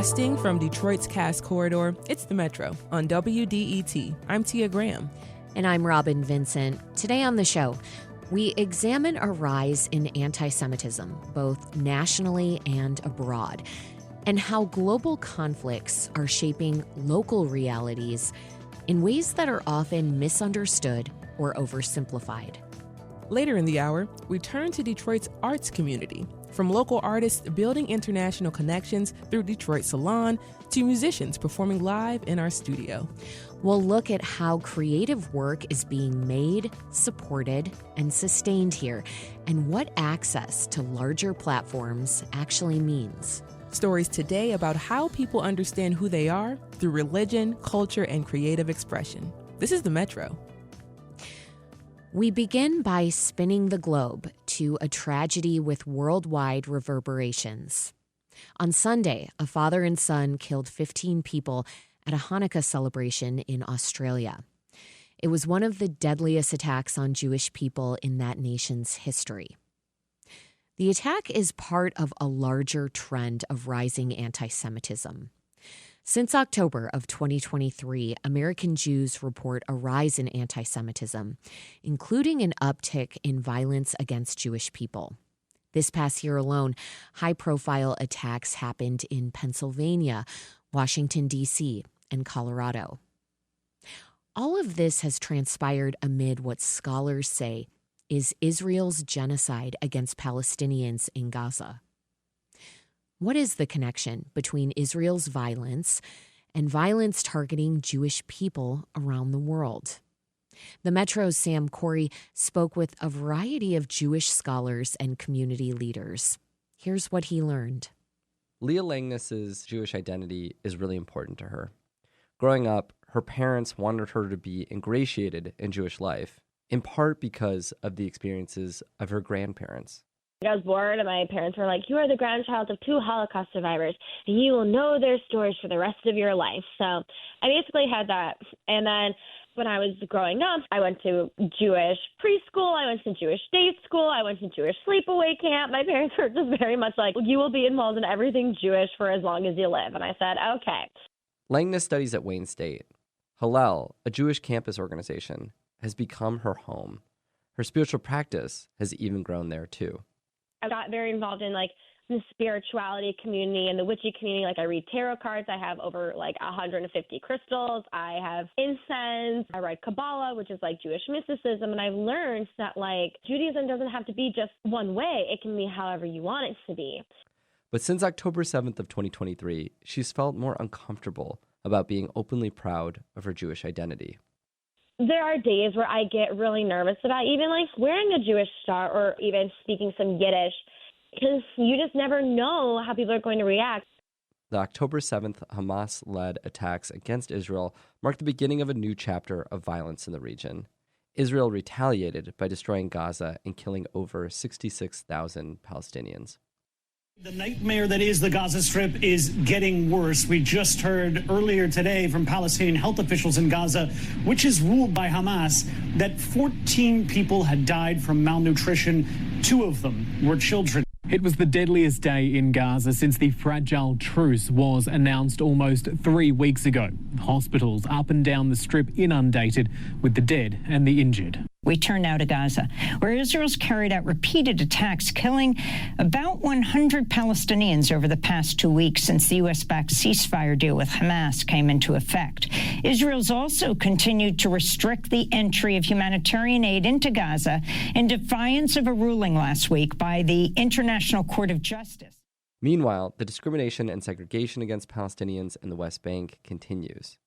Broadcasting from Detroit's Cass Corridor, it's the Metro on WDET. I'm Tia Graham. And I'm Robin Vincent. Today on the show, we examine a rise in anti-Semitism, both nationally and abroad, and how global conflicts are shaping local realities in ways that are often misunderstood or oversimplified. Later in the hour, we turn to Detroit's arts community, from local artists building international connections through Detroit Salon to musicians performing live in our studio. We'll look at how creative work is being made, supported, and sustained here, and what access to larger platforms actually means. Stories today about how people understand who they are through religion, culture, and creative expression. This is the Metro. We begin by spinning the globe to a tragedy with worldwide reverberations. On Sunday, a father and son killed 15 people at a Hanukkah celebration in Australia. It was one of the deadliest attacks on Jewish people in that nation's history. The attack is part of a larger trend of rising anti-Semitism. Since October of 2023, American Jews report a rise in anti-Semitism, including an uptick in violence against Jewish people. This past year alone, high-profile attacks happened in Pennsylvania, Washington, D.C., and Colorado. All of this has transpired amid what scholars say is Israel's genocide against Palestinians in Gaza. What is the connection between Israel's violence and violence targeting Jewish people around the world? The Metro's Sam Corey spoke with a variety of Jewish scholars and community leaders. Here's what he learned. Leah Langness's Jewish identity is really important to her. Growing up, her parents wanted her to be ingratiated in Jewish life, in part because of the experiences of her grandparents. I was born and my parents were like, you are the grandchild of 2 Holocaust survivors. You will know their stories for the rest of your life. So I basically had that. And then when I was growing up, I went to Jewish preschool. I went to Jewish day school. I went to Jewish sleepaway camp. My parents were just very much like, you will be involved in everything Jewish for as long as you live. And I said, okay. Langness studies at Wayne State. Hillel, a Jewish campus organization, has become her home. Her spiritual practice has even grown there too. I got very involved in the spirituality community and the witchy community. I read tarot cards. I have over 150 crystals. I have incense. I write Kabbalah, which is Jewish mysticism. And I've learned that Judaism doesn't have to be just one way. It can be however you want it to be. But since October 7th of 2023, she's felt more uncomfortable about being openly proud of her Jewish identity. There are days where I get really nervous about even wearing a Jewish star or even speaking some Yiddish, because you just never know how people are going to react. The October 7th Hamas-led attacks against Israel marked the beginning of a new chapter of violence in the region. Israel retaliated by destroying Gaza and killing over 66,000 Palestinians. The nightmare that is the Gaza Strip is getting worse. We just heard earlier today from Palestinian health officials in Gaza, which is ruled by Hamas, that 14 people had died from malnutrition. 2 of them were children. It was the deadliest day in Gaza since the fragile truce was announced almost 3 weeks ago. Hospitals up and down the Strip inundated with the dead and the injured. We turn now to Gaza, where Israel's carried out repeated attacks, killing about 100 Palestinians over the past 2 weeks since the U.S.-backed ceasefire deal with Hamas came into effect. Israel's also continued to restrict the entry of humanitarian aid into Gaza in defiance of a ruling last week by the International Court of Justice. Meanwhile, the discrimination and segregation against Palestinians in the West Bank continues.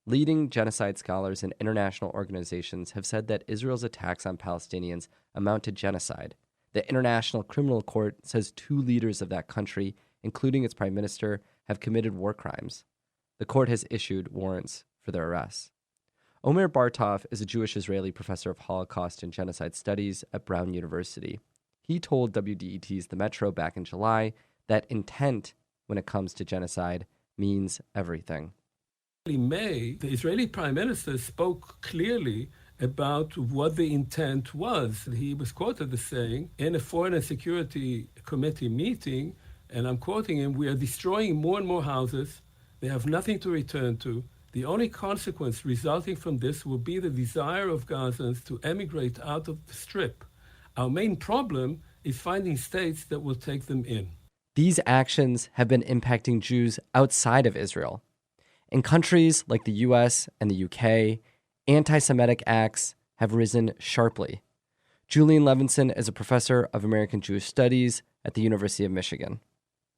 Leading genocide scholars and international organizations have said that Israel's attacks on Palestinians amount to genocide. The International Criminal Court says 2 leaders of that country, including its prime minister, have committed war crimes. The court has issued warrants for their arrests. Omer Bartov is a Jewish-Israeli professor of Holocaust and Genocide Studies at Brown University. He told WDET's The Metro back in July that intent, when it comes to genocide, means everything. In May, the Israeli Prime Minister spoke clearly about what the intent was. He was quoted as saying, in a Foreign and Security Committee meeting, and I'm quoting him, "We are destroying more and more houses. They have nothing to return to. The only consequence resulting from this will be the desire of Gazans to emigrate out of the Strip. Our main problem is finding states that will take them in." These actions have been impacting Jews outside of Israel. In countries like the US and the UK, anti-Semitic acts have risen sharply. Julian Levinson is a professor of American Jewish Studies at the University of Michigan.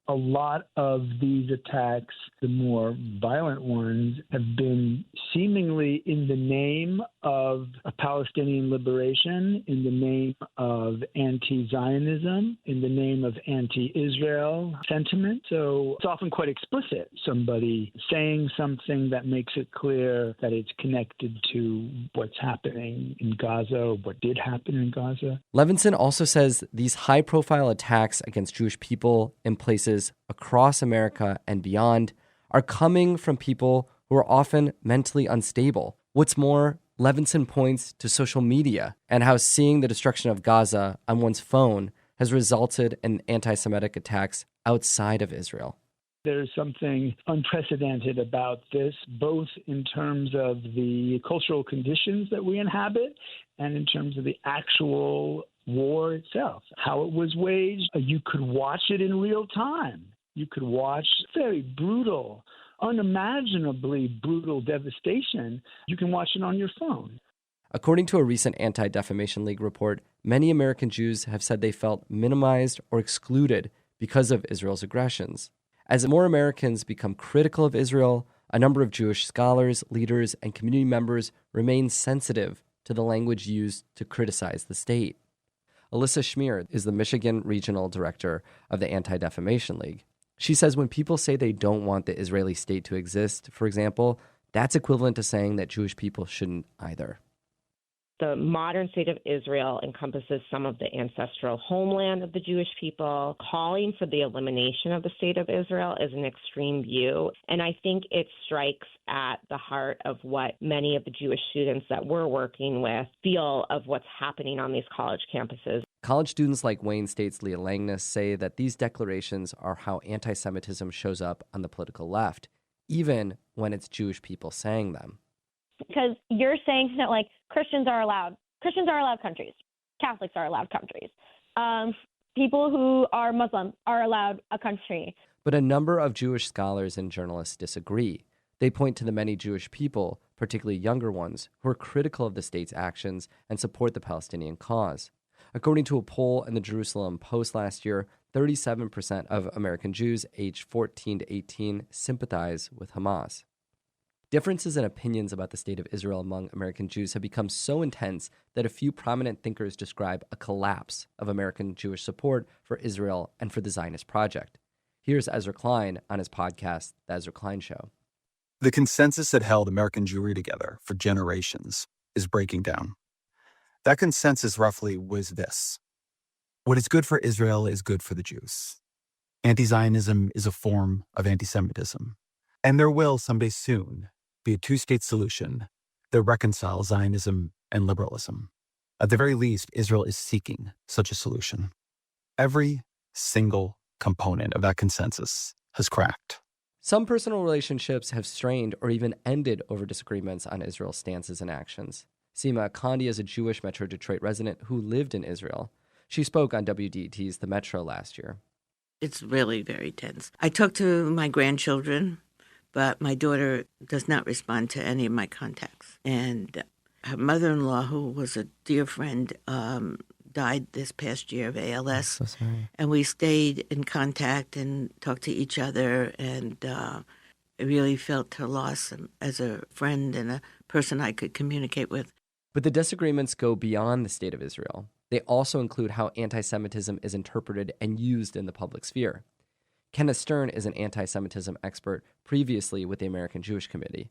A lot of these attacks, the more violent ones, have been seemingly in the name of a Palestinian liberation, in the name of anti-Zionism, in the name of anti-Israel sentiment. So it's often quite explicit, somebody saying something that makes it clear that it's connected to what's happening in Gaza, what did happen in Gaza. Levinson also says these high-profile attacks against Jewish people in places across America and beyond are coming from people who are often mentally unstable. What's more, Levinson points to social media and how seeing the destruction of Gaza on one's phone has resulted in anti-Semitic attacks outside of Israel. There's something unprecedented about this, both in terms of the cultural conditions that we inhabit and in terms of the actual war itself, how it was waged. You could watch it in real time. You could watch very brutal, unimaginably brutal devastation. You can watch it on your phone. According to a recent Anti-Defamation League report, many American Jews have said they felt minimized or excluded because of Israel's aggressions. As more Americans become critical of Israel, a number of Jewish scholars, leaders, and community members remain sensitive to the language used to criticize the state. Alyssa Schmier is the Michigan Regional Director of the Anti-Defamation League. She says when people say they don't want the Israeli state to exist, for example, that's equivalent to saying that Jewish people shouldn't either. The modern state of Israel encompasses some of the ancestral homeland of the Jewish people. Calling for the elimination of the state of Israel is an extreme view, and I think it strikes at the heart of what many of the Jewish students that we're working with feel of what's happening on these college campuses. College students like Wayne State's Leah Langness say that these declarations are how anti-Semitism shows up on the political left, even when it's Jewish people saying them. Because you're saying that, like, Christians are allowed countries. Catholics are allowed countries. People who are Muslim are allowed a country. But a number of Jewish scholars and journalists disagree. They point to the many Jewish people, particularly younger ones, who are critical of the state's actions and support the Palestinian cause. According to a poll in the Jerusalem Post last year, 37% of American Jews aged 14 to 18 sympathize with Hamas. Differences in opinions about the state of Israel among American Jews have become so intense that a few prominent thinkers describe a collapse of American Jewish support for Israel and for the Zionist project. Here's Ezra Klein on his podcast, The Ezra Klein Show. The consensus that held American Jewry together for generations is breaking down. That consensus roughly was this: what is good for Israel is good for the Jews. Anti-Zionism is a form of anti-Semitism. And there will someday soon be a two-state solution that reconciles Zionism and liberalism. At the very least, Israel is seeking such a solution. Every single component of that consensus has cracked. Some personal relationships have strained or even ended over disagreements on Israel's stances and actions. Seema Akandi is a Jewish Metro Detroit resident who lived in Israel. She spoke on WDET's The Metro last year. It's really very tense. I talk to my grandchildren, but my daughter does not respond to any of my contacts. And her mother-in-law, who was a dear friend, died this past year of ALS. So sorry. And we stayed in contact and talked to each other, and I really felt her loss as a friend and a person I could communicate with. But the disagreements go beyond the state of Israel. They also include how anti-Semitism is interpreted and used in the public sphere. Kenneth Stern is an anti-Semitism expert previously with the American Jewish Committee.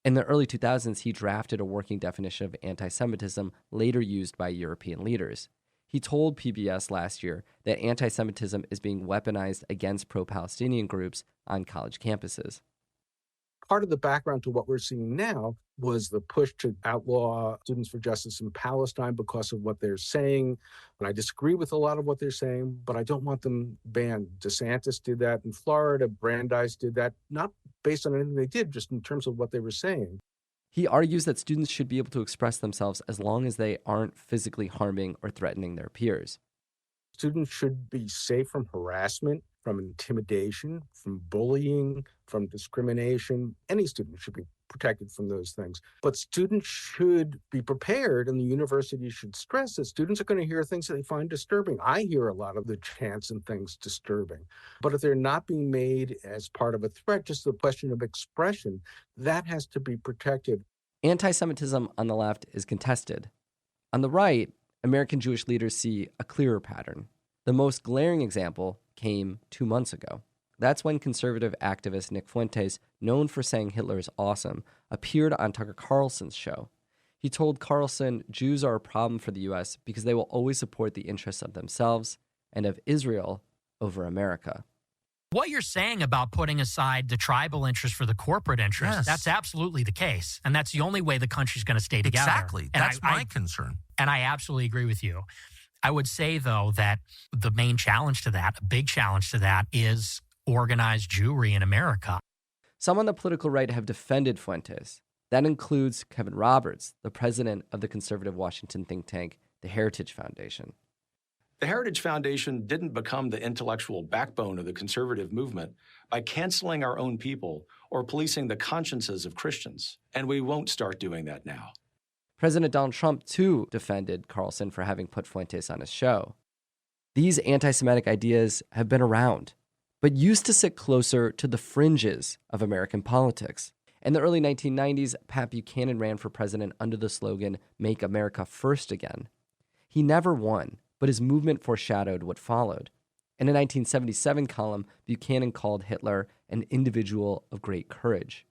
In the early 2000s, he drafted a working definition of anti-Semitism later used by European leaders. He told PBS last year that anti-Semitism is being weaponized against pro-Palestinian groups on college campuses. Part of the background to what we're seeing now was the push to outlaw Students for Justice in Palestine because of what they're saying. And I disagree with a lot of what they're saying, but I don't want them banned. DeSantis did that in Florida. Brandeis did that, not based on anything they did, just in terms of what they were saying. He argues that students should be able to express themselves as long as they aren't physically harming or threatening their peers. Students should be safe from harassment, from intimidation, from bullying, from discrimination. Any student should be protected from those things. But students should be prepared, and the university should stress that students are going to hear things that they find disturbing. I hear a lot of the chants and things disturbing. But if they're not being made as part of a threat, just the question of expression, that has to be protected. Anti-Semitism on the left is contested. On the right, American Jewish leaders see a clearer pattern. The most glaring example came 2 months ago. That's when conservative activist Nick Fuentes, known for saying Hitler is awesome, appeared on Tucker Carlson's show. He told Carlson Jews are a problem for the U.S. because they will always support the interests of themselves and of Israel over America. What you're saying about putting aside the tribal interest for the corporate interest, yes, that's absolutely the case. And that's the only way the country's going to stay together. Exactly. That's my concern. And I absolutely agree with you. I would say, though, that the main challenge to that, a big challenge to that, is organized Jewry in America. Some on the political right have defended Fuentes. That includes Kevin Roberts, the president of the conservative Washington think tank, the Heritage Foundation. The Heritage Foundation didn't become the intellectual backbone of the conservative movement by canceling our own people or policing the consciences of Christians, and we won't start doing that now. President Donald Trump, too, defended Carlson for having put Fuentes on his show. These anti-Semitic ideas have been around, but used to sit closer to the fringes of American politics. In the early 1990s, Pat Buchanan ran for president under the slogan, "Make America First Again." He never won, but his movement foreshadowed what followed. In a 1977 column, Buchanan called Hitler an individual of great courage.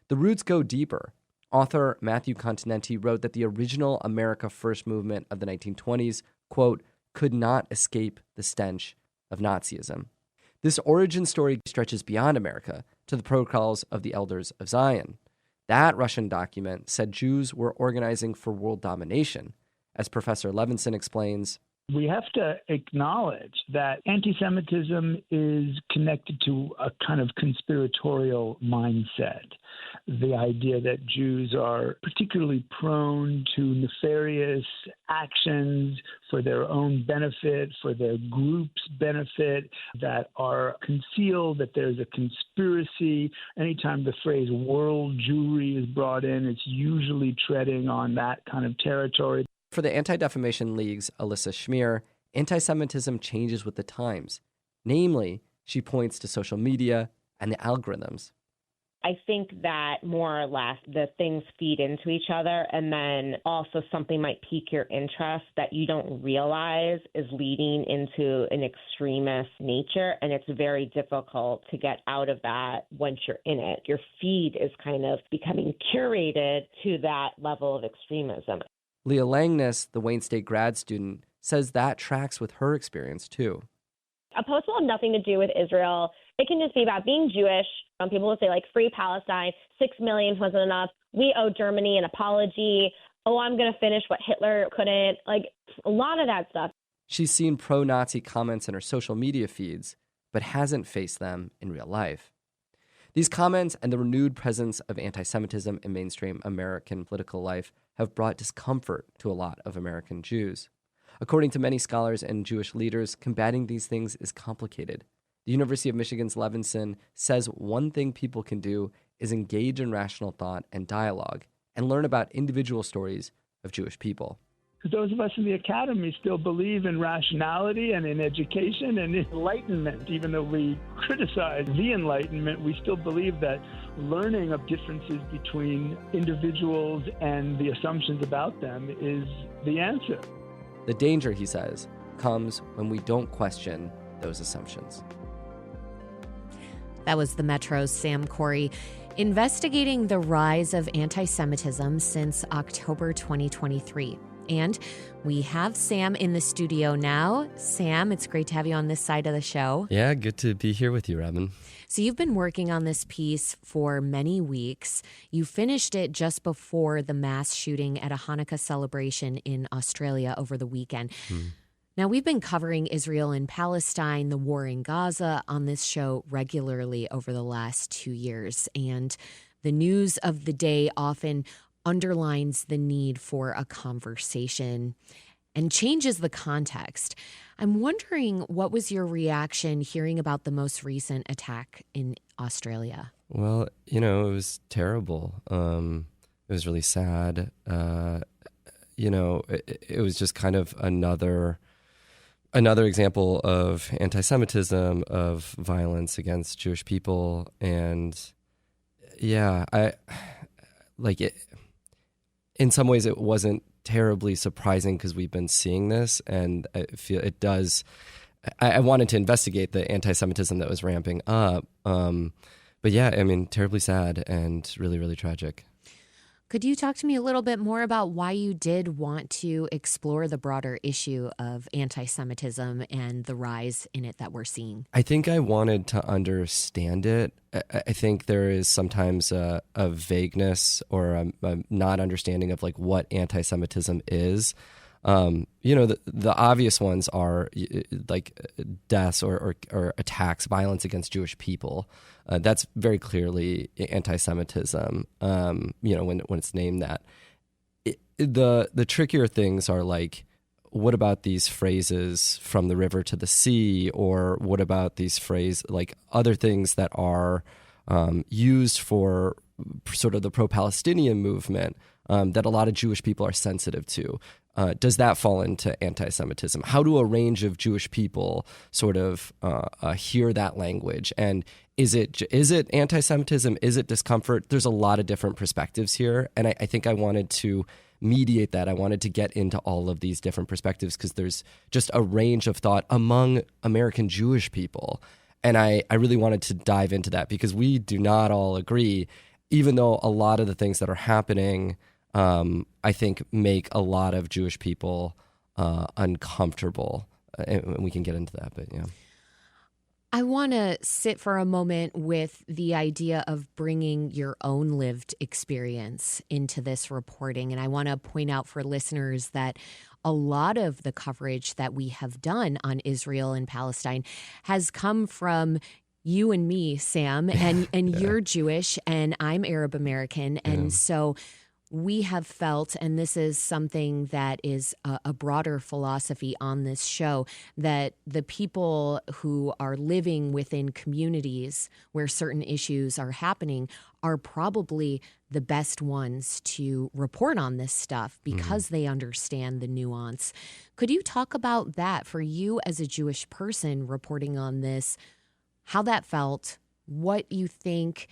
The roots go deeper. Author Matthew Continenti wrote that the original America First movement of the 1920s, quote, could not escape the stench of Nazism. This origin story stretches beyond America to the protocols of the Elders of Zion. That Russian document said Jews were organizing for world domination. As Professor Levinson explains, we have to acknowledge that anti-Semitism is connected to a kind of conspiratorial mindset. The idea that Jews are particularly prone to nefarious actions for their own benefit, for their group's benefit, that are concealed, that there's a conspiracy. Anytime the phrase world Jewry is brought in, it's usually treading on that kind of territory. For the Anti-Defamation League's Alyssa Schmier, anti-Semitism changes with the times. Namely, she points to social media and the algorithms. I think that more or less the things feed into each other, and then also something might pique your interest that you don't realize is leading into an extremist nature, and it's very difficult to get out of that once you're in it. Your feed is kind of becoming curated to that level of extremism. Leah Langness, the Wayne State grad student, says that tracks with her experience, too. A post will have nothing to do with Israel. It can just be about being Jewish. People will say, like, free Palestine, 6 million wasn't enough. We owe Germany an apology. Oh, I'm going to finish what Hitler couldn't. Like, a lot of that stuff. She's seen pro-Nazi comments in her social media feeds, but hasn't faced them in real life. These comments and the renewed presence of anti-Semitism in mainstream American political life have brought discomfort to a lot of American Jews. According to many scholars and Jewish leaders, combating these things is complicated. The University of Michigan's Levinson says one thing people can do is engage in rational thought and dialogue and learn about individual stories of Jewish people. Those of us in the academy still believe in rationality and in education and enlightenment. Even though we criticize the Enlightenment, we still believe that learning of differences between individuals and the assumptions about them is the answer. The danger, he says, comes when we don't question those assumptions. That was the Metro's Sam Corey, investigating the rise of anti-Semitism since October 2023. And we have Sam in the studio now. Sam, it's great to have you on this side of the show. Yeah, good to be here with you, Robin. So you've been working on this piece for many weeks. You finished it just before the mass shooting at a Hanukkah celebration in Australia over the weekend. Now, we've been covering Israel and Palestine, the war in Gaza on this show regularly over the last 2 years. And the news of the day often underlines the need for a conversation and changes the context. I'm wondering, what was your reaction hearing about the most recent attack in Australia? Well, it was terrible. It was really sad. It was just kind of another example of anti-Semitism, of violence against Jewish people. And yeah, in some ways it wasn't terribly surprising because we've been seeing this, and I feel it does. I wanted to investigate the anti-Semitism that was ramping up. But yeah, terribly sad and really, really tragic. Could you talk to me a little bit more about why you did want to explore the broader issue of anti-Semitism and the rise in it that we're seeing? I think I wanted to understand it. I think there is sometimes a vagueness or a not understanding of what anti-Semitism is. The obvious ones are deaths or attacks, violence against Jewish people. That's very clearly anti-Semitism. When it's named that. The trickier things are what about these phrases from the river to the sea, or what about these phrases other things that are used for sort of the pro-Palestinian movement that a lot of Jewish people are sensitive to. Does that fall into anti-Semitism? How do a range of Jewish people sort of hear that language? And is it anti-Semitism? Is it discomfort? There's a lot of different perspectives here. And I think I wanted to mediate that. I wanted to get into all of these different perspectives because there's just a range of thought among American Jewish people. And I really wanted to dive into that because we do not all agree, even though a lot of the things that are happening I think make a lot of Jewish people uncomfortable. And we can get into that, but yeah. I want to sit for a moment with the idea of bringing your own lived experience into this reporting. And I want to point out for listeners that a lot of the coverage that we have done on Israel and Palestine has come from you and me, Sam, and you're Jewish and I'm Arab American. And so we have felt, and this is something that is a broader philosophy on this show, that the people who are living within communities where certain issues are happening are probably the best ones to report on this stuff because they understand the nuance. Could you talk about that for you as a Jewish person reporting on this, how that felt, what you think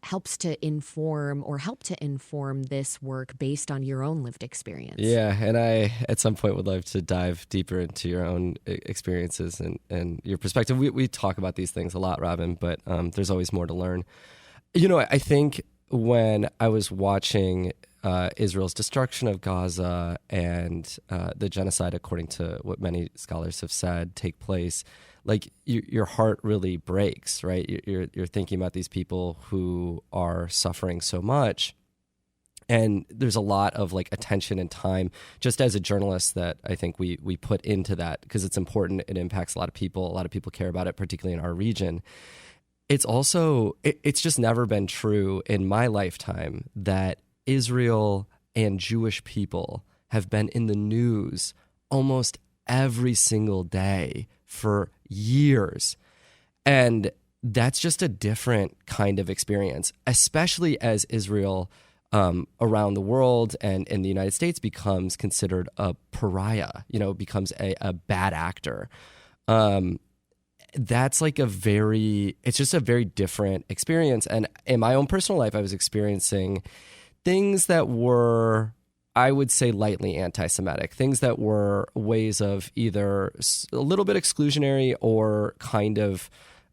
helps to inform or help to inform this work based on your own lived experience? Yeah, and I at some point would love to dive deeper into your own experiences and your perspective. We talk about these things a lot, Robin, but there's always more to learn. I think when I was watching Israel's destruction of Gaza and the genocide, according to what many scholars have said, take place, your heart really breaks, right? You're thinking about these people who are suffering so much. And there's a lot of attention and time just as a journalist that I think we put into that because it's important. It impacts a lot of people. A lot of people care about it, particularly in our region. It's also, it's just never been true in my lifetime that Israel and Jewish people have been in the news almost every single day for years. And that's just a different kind of experience, especially as Israel around the world and in the United States becomes considered a pariah, becomes a bad actor. That's it's just a very different experience. And in my own personal life, I was experiencing things that were, I would say, lightly anti-Semitic, things that were ways of either a little bit exclusionary or kind of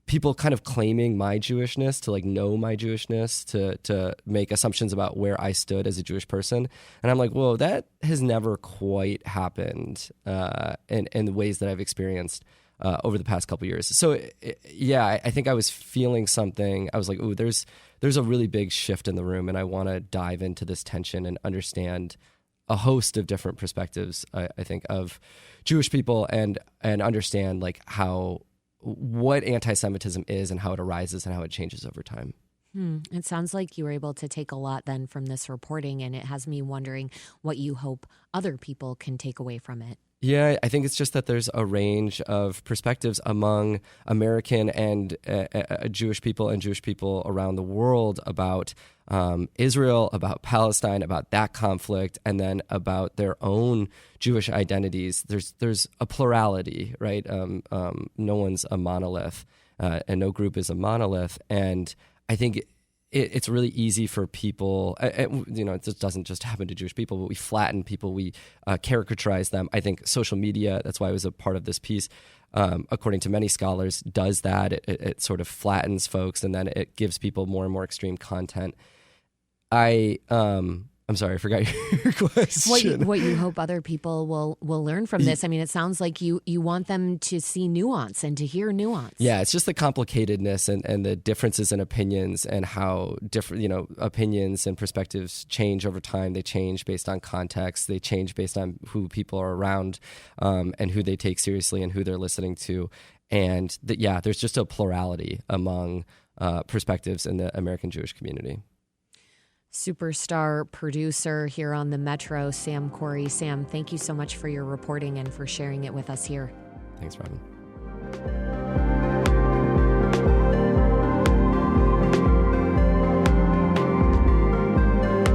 people kind of claiming my Jewishness, to like know my Jewishness, to make assumptions about where I stood as a Jewish person. And I'm like, whoa, that has never quite happened in the ways that I've experienced over the past couple of years. So I think I was feeling something. I was like, ooh, there's a really big shift in the room, and I want to dive into this tension and understand a host of different perspectives, I think, of Jewish people and understand like what anti-Semitism is and how it arises and how it changes over time. It sounds like you were able to take a lot then from this reporting, and it has me wondering what you hope other people can take away from it. Yeah, I think it's just that there's a range of perspectives among American and Jewish people and Jewish people around the world about Israel, about Palestine, about that conflict, and then about their own Jewish identities. There's a plurality, right? No one's a monolith, and no group is a monolith. And I think it's really easy for people, it just doesn't just happen to Jewish people, but we flatten people, we caricaturize them. I think social media, that's why I was a part of this piece, according to many scholars, does that. It sort of flattens folks, and then it gives people more and more extreme content. I'm sorry, I forgot your question. What you hope other people will learn from this. I mean, it sounds like you want them to see nuance and to hear nuance. Yeah, it's just the complicatedness and the differences in opinions and how different, opinions and perspectives change over time. They change based on context. They change based on who people are around and who they take seriously and who they're listening to. And there's just a plurality among perspectives in the American Jewish community. Superstar producer here on the Metro, Sam Corey. Sam, thank you so much for your reporting and for sharing it with us here. Thanks, Robin.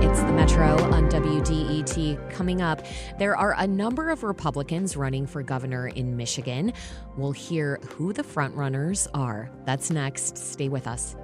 It's the Metro on WDET. Coming up, there are a number of Republicans running for governor in Michigan. We'll hear who the frontrunners are. That's next. Stay with us.